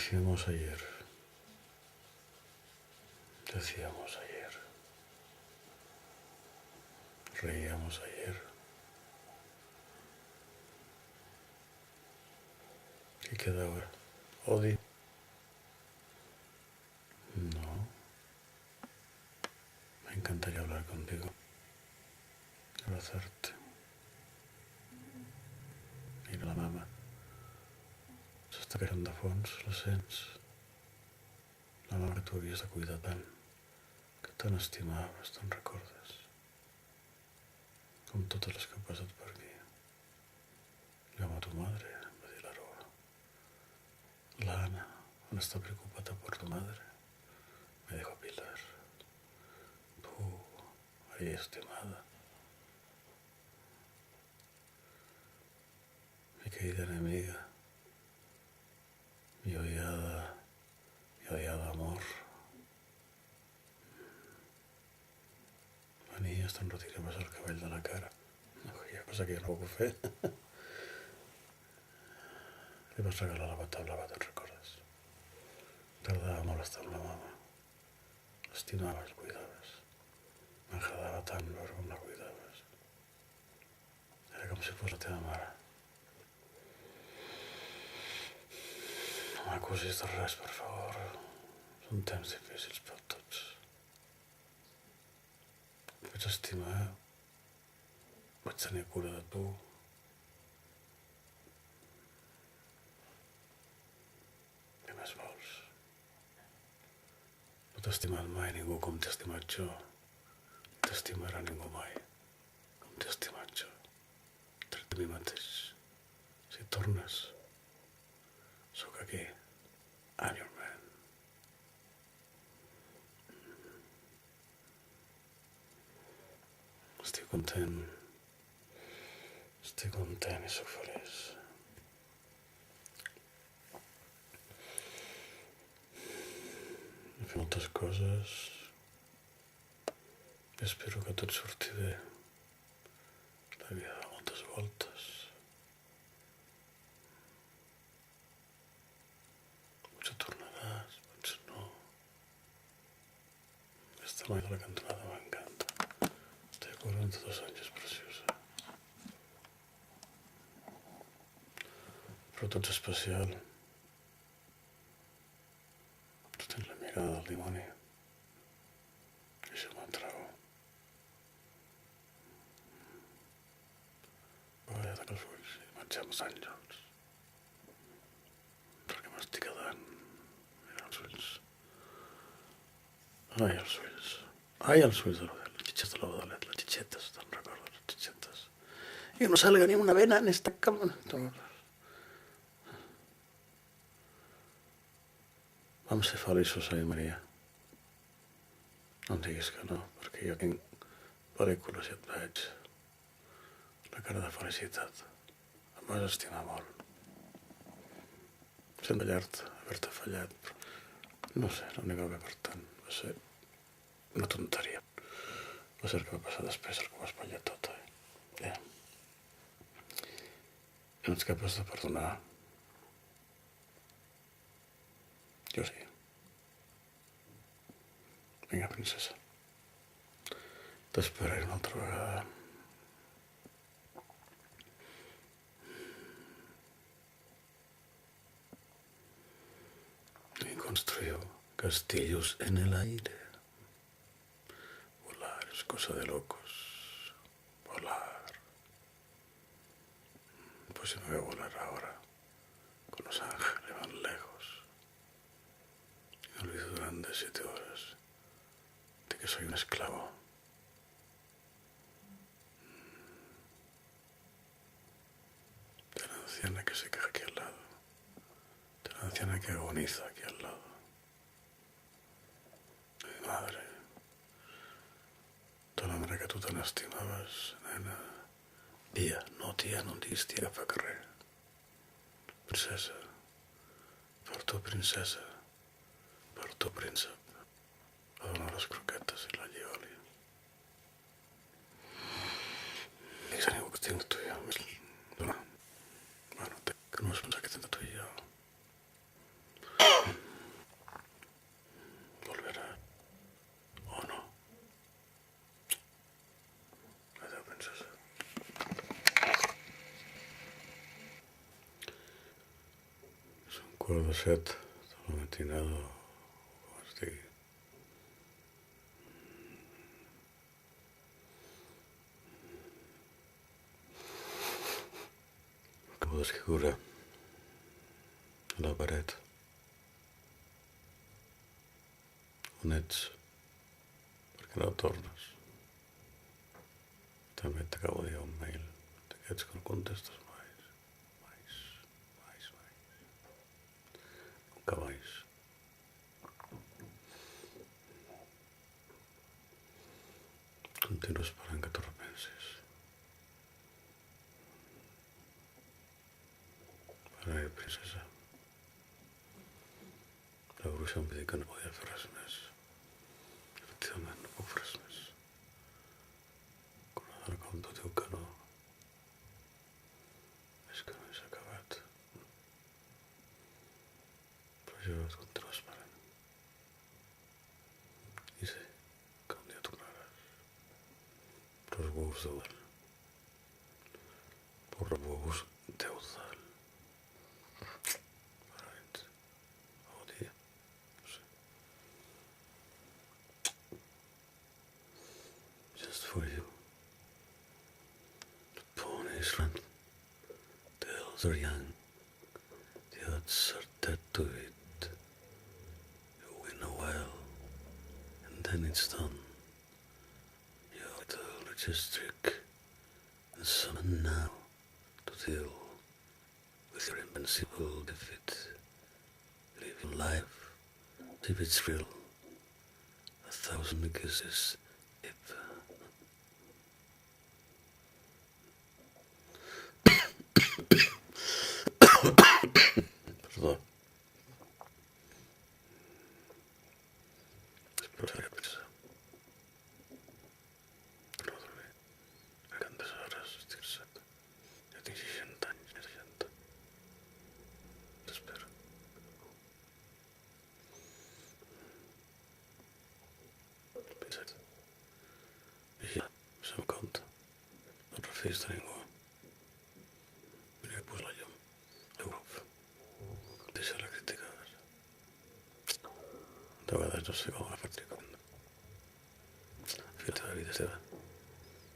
Decíamos ayer, reíamos ayer, ¿qué queda ahora? Odio. No, me encantaría hablar contigo, abrazarte, ir a la mama. S'està queixant de fons, la sents? La mama que tu havies de cuidar tant, que tant estimaves, te'n recordes? Com totes les que han passat per aquí. Llama a tu madre, va dir l'Aroa. La Ana, no está preocupada por tu madre, me dijo Pilar. Tú, ahí estimada. Mi querida enemiga, mi odiada amor. Venia, te'n retiraves el cabell de la cara. No, hi ha cosa que jo no ho puc fer. Li vas regalar la bata blava, te'n recordes? T'agradava molt estar amb la mama. L'estimaves, el cuidaves. M'agradava tant veure com la cuidaves. Era com si fos la teva mare. No m'acusis de res, per favor. Són temps difícils per tots. Vaig estimar, vaig tenir cura de tu. Què més vols? No t'ha estimat mai ningú com t'he estimat jo. No t'estimarà ningú mai com t'he estimat jo. Tret de mi mateix. Si tornes, sóc aquí. I'm your man. Estic content i sóc feliç. He fet moltes coses i espero que tot surti bé. La vida da moltes voltes. Potser tornaràs, potser no. Aquesta noia de la cantonada m'encanta. Té 42 anys, és preciosa. Però tu ets especial. Tu tens la mirada del dimoni. I això m'atrau. Vaja, tanca els ulls i mengem els àngels. Perquè m'estic quedant. Mira els ulls. Ai, els ulls. Ai, els ulls de l'Odet. Les chiches de l'Odet. Las chichetas, te'n recordes? Les chichetas. Y no salga ni una vena en esta cama. Vam ser feliços, oi, Maria? No em diguis que no, perquè jo tinc pel·lícules i et veig. La cara de felicitat. Em vas estimar molt. Sent llarg haver-te fallat, però no sé, no n'hi va haver per tant. Va ser una tonteria. Va ser el que va passar després, el que ho va espatllar tot, oi? Ja. I no ets capaç de perdonar. Jo sí. Vinga, princesa. T'esperaré una altra vegada. Y construyó castillos en el aire. Volar es cosa de locos. Volar. Pues si me voy a volar ahora con los ángeles van lejos. Y me olvido durante 7 horas de que soy un esclavo. De la anciana que se queja aquí al lado. De la anciana que agoniza aquí al lado. De mi madre. De la manera que tu tan estimaves, nena. Tia, no em diguis tia que fa carrer. Princesa. Per tu, princesa. Per tu, príncep. Va donar les croquetes i la llioli. I que ningú que tinc tu i jo. Dona. Bueno, que no vas pensar que tens tu i jo. set, tot el matinado, com es digui. Acabo d'escriure a la paret on ets, perquè no tornes. També t'acabo de dir un mail d'aquests que no contestes mai. Nunca mais. Continuo esperant que t'ho repensis. Però, princesa, la bruixa em va dir que no podia fer res més. Efectivament, no puc fer res més. Quan una dona com tu diu que no, és que no és acabat. Però jo et continuo esperant. I sé que un dia tornaràs. Però els bous deudal. Por bous deudal. Just for you. The pawn is run. The elves are young. The odds are dead to it. You win a while, and then it's done. You have the richest trick, and summon now to deal with your invincible defeat. Live life, if it's real. 1,000 kisses, if... Perdó. Espero que prisa. No dormir. A quantes hores estic set? Ja tinc 60 anys, 60. T'espero. Pensa't. Vigila, se'm compte. No et refiïs de ningú. Mira que posa la llum. L'Europa. Deixa la crítica. De vegades no sé com agafar-te com. Fíjate, la vida és teva.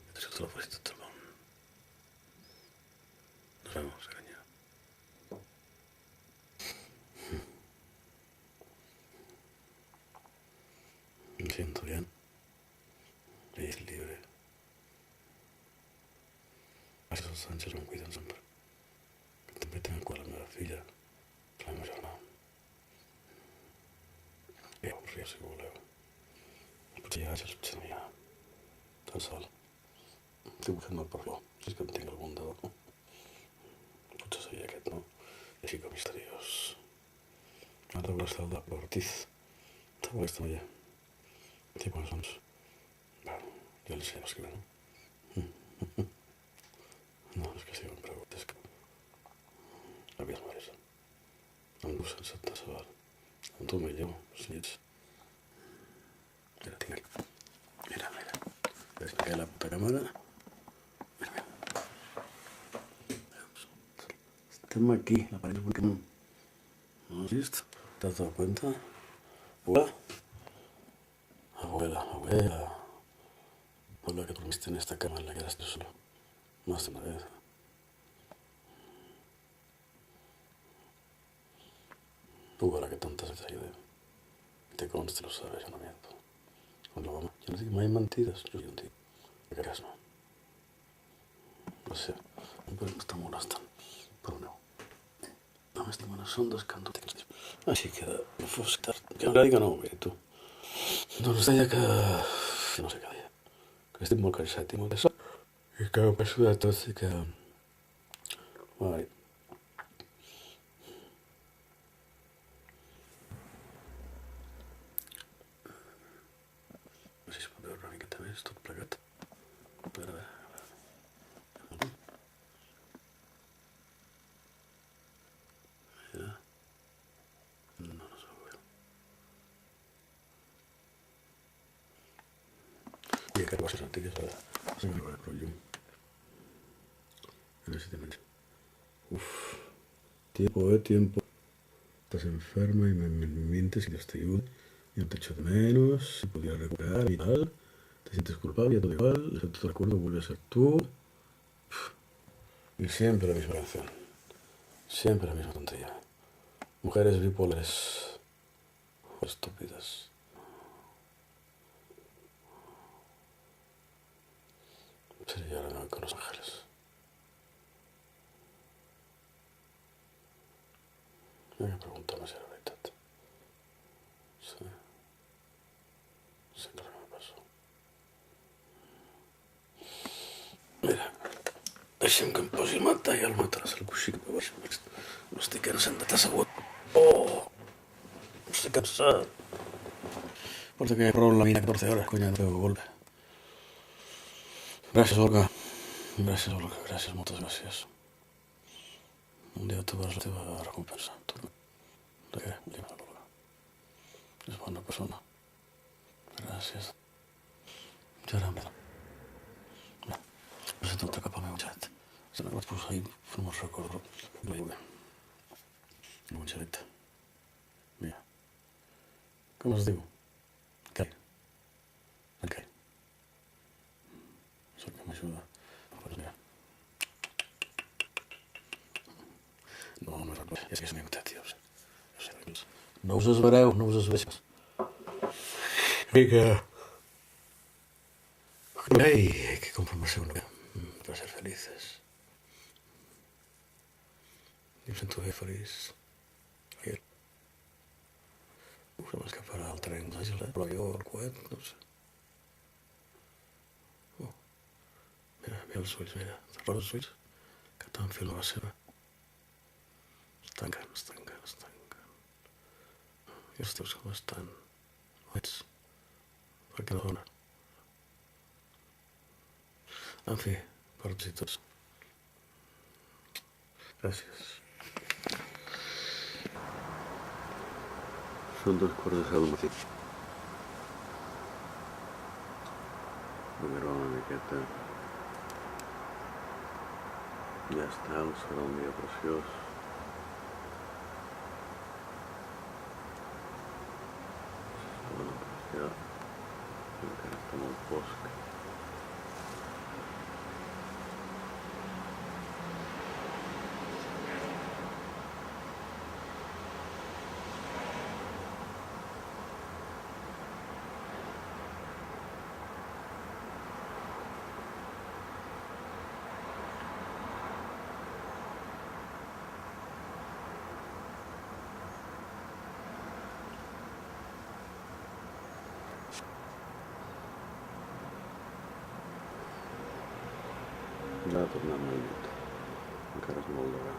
I deseo tota la felicitat del món. Nos vemos, cariño. Me siento bien. Y es libre. Gràcies als àngels em cuiden sempre. Que també tenen cura la meva filla, la meva germana. I avorria, si voleu. Potser hi ha àngels, potser no hi ha. Tan sol. Estic buscant el parlor, si és que en tinc algun de debò. Potser seria aquest, no? I així com misteriós. Ara t'haurà estat el de Ortiz. T'ha molesta, noia. Té bones sons. Bueno, ja li sé escriure, no? No, és que si em preguntes que... La vida és maresa. Amb tu sense saber. Amb tu millor, si ets... Mira, tinc aquí. Mira. Ves que la puta càmera. Mira. Estem aquí, la pared que no. ¿No has visto? ¿Te has dado cuenta? Abuela. Por la que dormiste en esta cama en la que eras tú solo. Más de una vez. Tú, ahora que tantas veces has ido. Te consta, lo sabes, yo no miento. Yo no digo más mentiras, yo digo un tío. ¿Qué creas, no? O sea, pues me està molestant, però no. No m'estimen són dos cantos. Així que no fos tard. Que m'agradi que no ho ve, tu. Doncs deia que... no sé què deia. Que estic molt cansat i molt cansat. I que ho penso de tot i que... Ai. No sé si es pot veure una miqueta més, tot plegat. A veure. Mira. No es veu bé. I aquest coses antigues, a veure. Sí, no veure el llum. A veure si te menys. Uf. Tiempo. estás enferma y me mientes y Dios te ayude. Y no te echo de menos, y podría recuperar y tal. Te sientes culpable y todo igual. Excepto tu recuerdo vuelve a ser tú. Y siempre la misma canción. Siempre la misma tontería. Mujeres bipolares. Estúpidas. Pero yo ahora no voy con Los Ángeles. Mira que pregúntame si era verdad. Sí. Sempre me pasó. Mira, deixa'm que em posi el manta i el matràs al coixí que baix. M'estic cansant de t'assegut. Oh, estic cansat. Porta que probo la mina 14 horas, coño, no tengo golpe. Gracias, Olga. Gracias, Olga. Gracias, moltes gràcies. Un dia tu veuràs la teva recompensa. De què? Dime, Olga. És bona persona. Gràcies. Ja era meva. Mira, presento altre cap al meu xat. Se n'ha vaig posar ahir, no me'n recordo. No hi ha. No m'ho xalet. Mira. Com es diu? Què? En què? És el que m'ajuda. Pues mira. No, no recordo. És que és una imitat, tio. No us esvereu, no us esvereu. Vinga. Ay, hay que conformarse con lo que para ser felices. Yo em sento bé feliç. Ayer se m'escaparà el tren, l'avió, el coet, no sé. Oh, mira els ulls, mira. T'arroba els ulls que t'enfila la seva. Es tanquen, es tanquen, es tanquen. I els teus com estan? No ets? Per què no dona? En fi, per tots i tots. Gràcies. Són 2:15 del matí. Dormirò una miqueta. Ja està, serà un dia preciós. Bona apreciar. Encara està molt fosc. Ja ha tornat la nit. Encara és molt d'hora.